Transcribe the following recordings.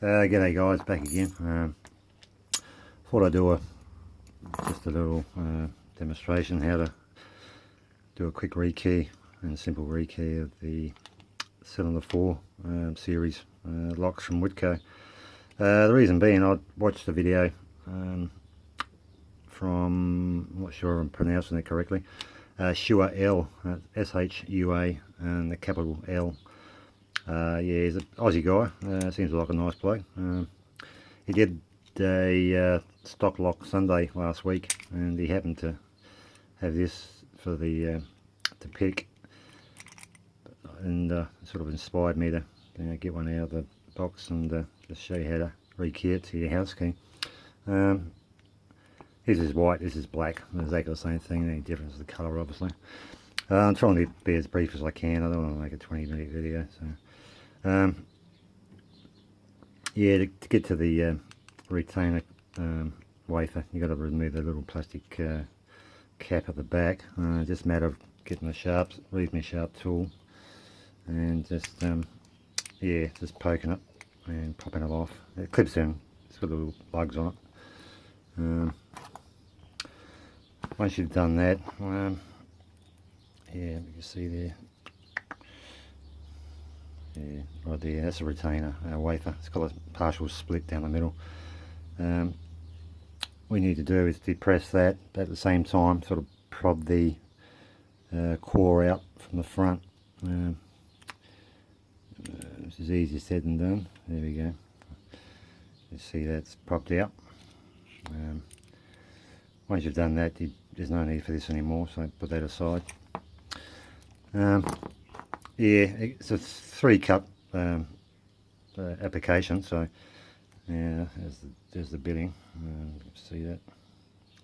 G'day guys, back again. Thought I'd do just a little demonstration how to do a quick rekey and a simple rekey of the cylinder 4 series locks from Whitco. The reason being, I watched a video from, I'm not sure if I'm pronouncing it correctly, cyl4, S-H-U-A and the capital L. Yeah, he's an Aussie guy, seems like a nice bloke. He did a stock lock Sunday last week, and he happened to have this for the to pick, and sort of inspired me to get one out of the box and just show you how to rekey it to your house key. His is white, this is black, exactly the same thing. The only difference is the colour, obviously. I'm trying to be as brief as I can. I don't want to make a 20-minute video. So, yeah, to get to the retainer wafer, you've got to remove the little plastic cap at the back. Just a matter of getting a sharp, reasonably sharp tool, and just yeah, just poking it and popping it off. It clips in. It's got little lugs on it. Once you've done that, yeah, you can see there. Yeah, right there, that's a retainer wafer. It's got a partial split down the middle. What we need to do is depress that, but at the same time sort of prod the core out from the front. This is easier said than done. There we go. You see that's propped out. Once you've done that, there's no need for this anymore, so put that aside. Yeah, it's a 3-cut application, so yeah, there's the billing. See that?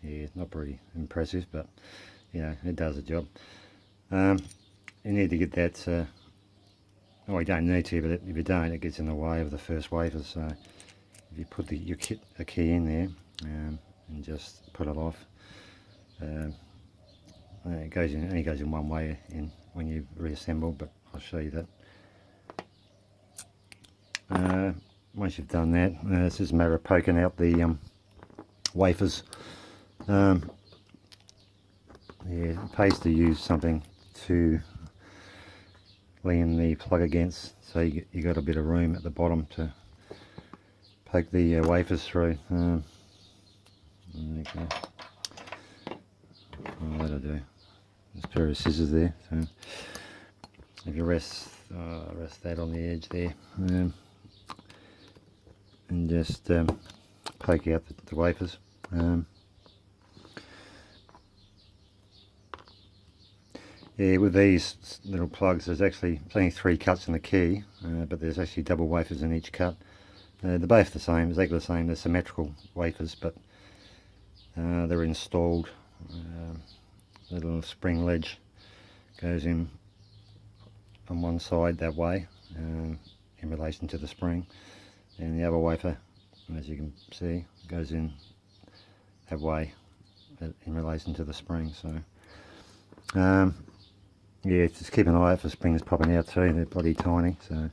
Yeah, not very impressive, but you know, it does the job. You need to get that. Oh, you don't need to, but if you don't, it gets in the way of the first wafers. So if you put a key in there and just put it off, it goes in. Only goes in one way in when you reassemble, but I'll show you that. Once you've done that, it's just a matter of poking out the wafers. Yeah, it pays to use something to lean the plug against, so you got a bit of room at the bottom to poke the wafers through. There you go. Oh, that'll do. There's a pair of scissors there. So if you rest that on the edge there, and just poke out the wafers. Yeah, with these little plugs, there's only 3 cuts in the key, but there's actually double wafers in each cut. They're both the same, exactly the same. They're symmetrical wafers, but they're installed. The little spring ledge goes in on one side that way in relation to the spring, and the other wafer, as you can see, goes in that way in relation to the spring. So yeah, just keep an eye out for springs popping out too. They're bloody tiny, so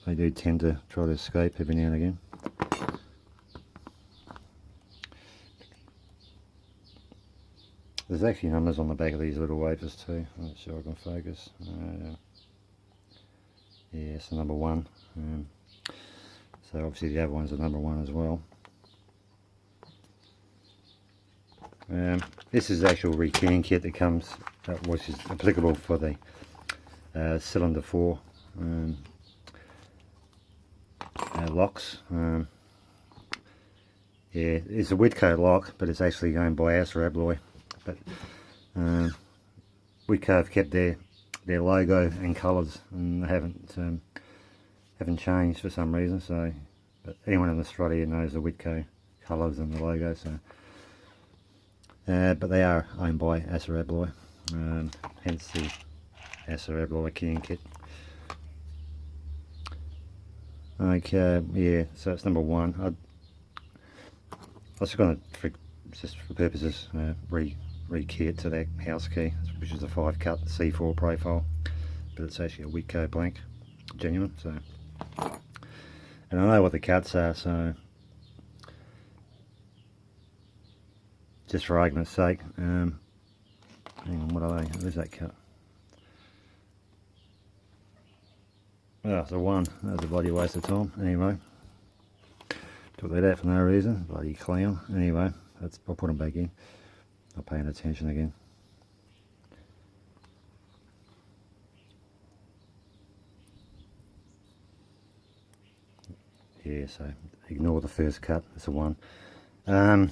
they do tend to try to escape every now and again. There's actually numbers on the back of these little wafers too. I'm not sure I can focus. Yeah, it's the number 1. So obviously the other one's the number 1 as well. This is the actual rekeying kit that comes, which is applicable for the cylinder 4 locks. Yeah, it's a Whitco lock, but it's actually owned by Abloy. But Whitco have kept their logo and colours, and they haven't changed for some reason. So, but anyone in Australia knows the Whitco colours and the logo. So, but they are owned by Abloy, hence the Abloy keying kit. Okay, yeah. So it's number 1. I was going to, just for purposes, rekey it to that house key, which is a 5-cut C4 profile, but it's actually a Whitco blank, genuine. So And I know what the cuts are, so just for argument's sake, hang on, what are they? Where's that cut? Oh, it's a 1. That was a bloody waste of time. Anyway, took that out for no reason. Bloody clown. Anyway, I'll put them back in. Not paying attention again. Yeah, so ignore the first cut. It's a 1. On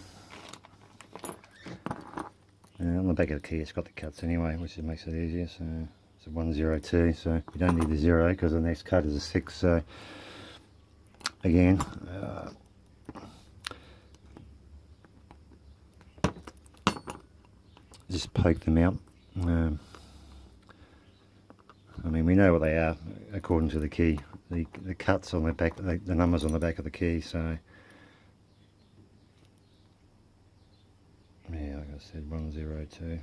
the back of the key, it's got the cuts anyway, which makes it easier. So it's a 102. So you don't need the 0 because the next cut is a 6. So again, just poke them out. I mean, we know what they are according to the key. The cuts on the back, the numbers on the back of the key. So yeah, like I said, 102.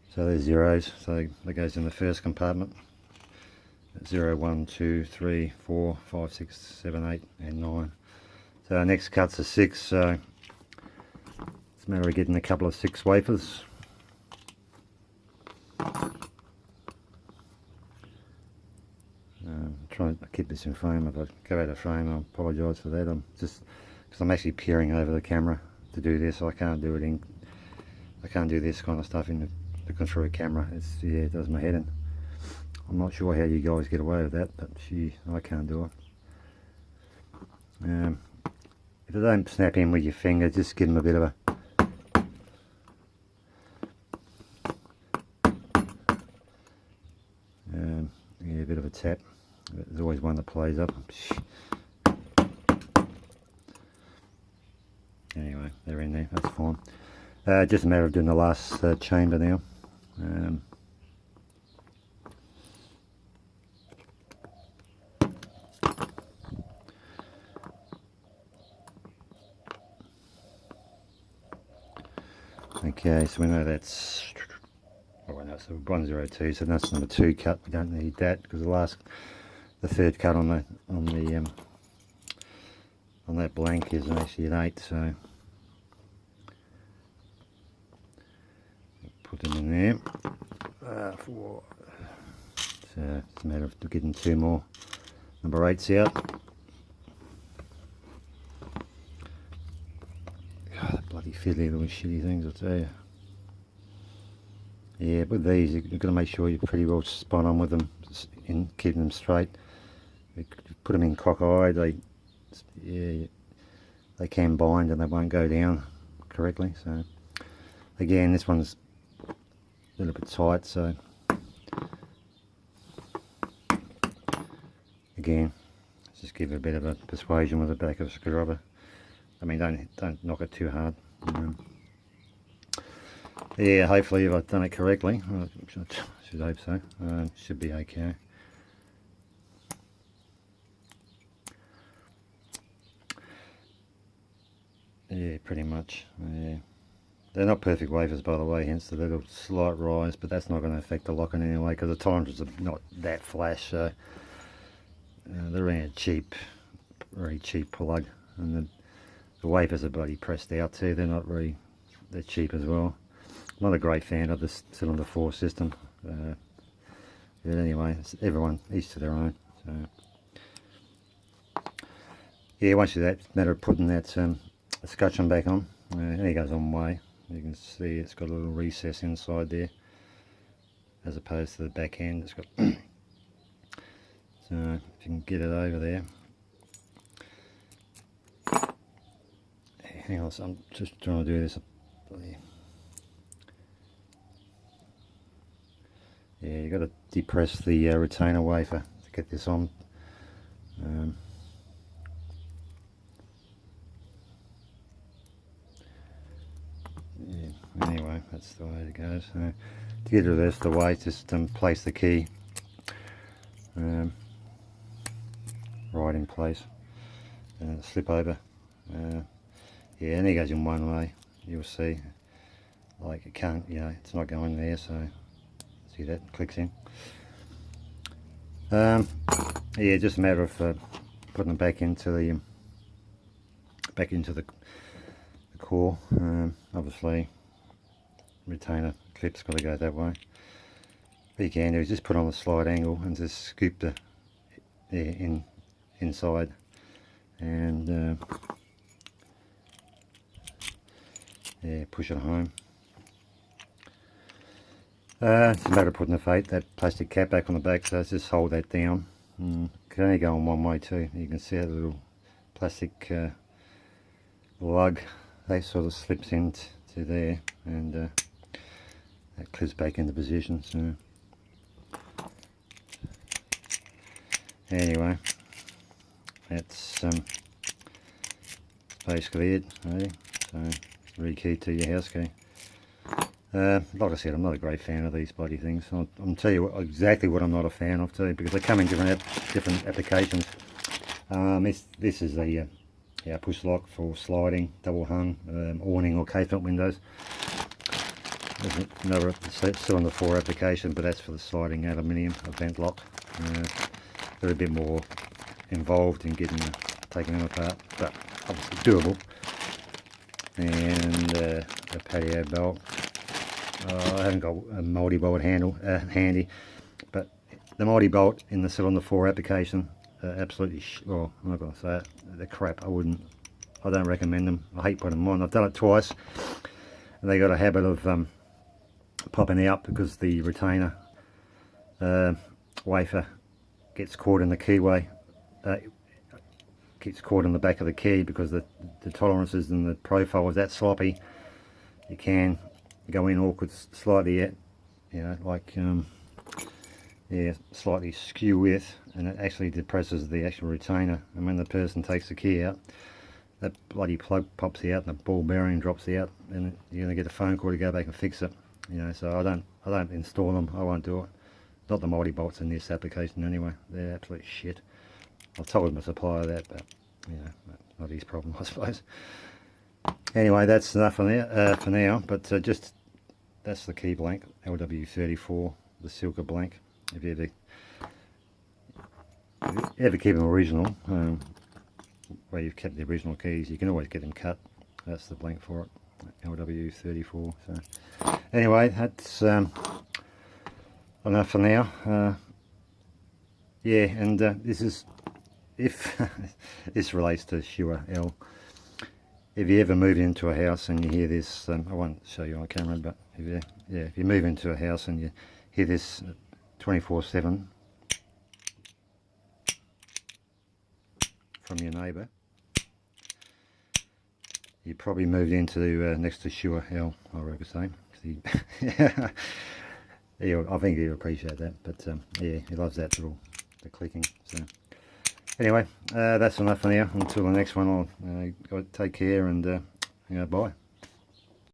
So there's zeros. So that goes in the first compartment. 0, 1, 2, 3, 4, 5, 6, 7, 8, and 9. So our next cut's a 6. So it's a matter of getting a couple of 6 wafers. Try and keep this in frame. If I go out of frame, I apologise for that. I'm just because I'm actually peering over the camera to do this. I can't do it I can't do this kind of stuff in the control camera. Yeah, it does my head in. I'm not sure how you guys get away with that, but gee, I can't do it. If they don't snap in with your finger, just give them a bit of a bit of a tap. There's always one that plays up. Anyway, they're in there, that's fine. Just a matter of doing the last chamber now. Okay, so we know that's, oh no, so 102, so that's number 2 cut. We don't need that because the third cut on that blank is actually an 8. So put them in there. 4. So it's a matter of getting 2 more number 8s out. God, bloody fiddly little shitty things, I tell you. Yeah, with these you've got to make sure you're pretty well spot on with them in keeping them straight. You put them in cockeyed, they can bind and they won't go down correctly. So again, this one's a little bit tight, so again, just give it a bit of a persuasion with the back of a screwdriver. I mean, don't knock it too hard. Yeah, hopefully if I've done it correctly, I should hope so. Should be okay. Yeah, pretty much. Yeah. They're not perfect wafers, by the way, hence the little slight rise, but that's not going to affect the lock in any way because the tolerances are not that flash. So they're in a very cheap plug, and the wafers are bloody pressed out too. They're cheap as well. Not a great fan of this cylinder 4 system, but anyway, it's everyone each to their own. So yeah, once you do that, it's a matter of putting that scutcheon back on. And it goes on way. You can see it's got a little recess inside there, as opposed to the back end. It's got so if you can get it over there. Hang on, so I'm just trying to do this. Yeah, you've got to depress the retainer wafer to get this on. Yeah, anyway, that's the way it goes. So to get rid of the weight, just place the key right in place and slip over. Yeah, and it goes in one way. You'll see, like it can't, it's not going there. So see that clicks in. Yeah, just a matter of putting them back into the core. Obviously retainer clip's got to go that way. What you can do is just put on the slide angle and just scoop the inside, and yeah, push it home. It's a matter of putting that plastic cap back on the back, so just hold that down. It can only go on one way too. You can see that little plastic lug, that sort of slips into there, and that clips back into position. So anyway, that's basically it, really. So rekey to your house key. Like I said, I'm not a great fan of these bloody things. I'll tell you exactly what I'm not a fan of too, because they come in different applications. This is a push lock for sliding, double hung, awning or K-front windows. There's another cyl4 application, but that's for the sliding aluminium event lock. They're a bit more involved in taking them apart, but obviously doable. And a patio bolt. I haven't got a multi-bolt handle handy, but the multi-bolt in the cyl4 application, absolutely, well, I'm not going to say it, they're crap. I don't recommend them. I hate putting them on. I've done it twice, and they got a habit of popping out because the retainer wafer gets caught in the keyway, gets caught in the back of the key, because the tolerances and the profile is that sloppy. You can go in awkward slightly, like yeah, slightly skew width, and it actually depresses the actual retainer, and when the person takes the key out, that bloody plug pops out and the ball bearing drops out, and you're going to get a phone call to go back and fix it. So I don't install them. I won't do it. Not the multi-bolts in this application anyway. They're absolute shit. I've told my supplier that, but not his problem, I suppose. Anyway, that's enough for now, but just that's the key blank, LW34, the Silka blank. If you ever keep them original, where you've kept the original keys, you can always get them cut. That's the blank for it, LW34. So anyway, that's enough for now. Yeah, and this is, if this relates to Shure L. If you ever move into a house and you hear this, I won't show you on camera, but if you move into a house and you hear this 24/7 from your neighbour, you probably moved into next to Shure L, I reckon say. I think he'll appreciate that, but yeah, he loves that the clicking. So anyway, that's enough for now. Until the next one, I'll take care and bye.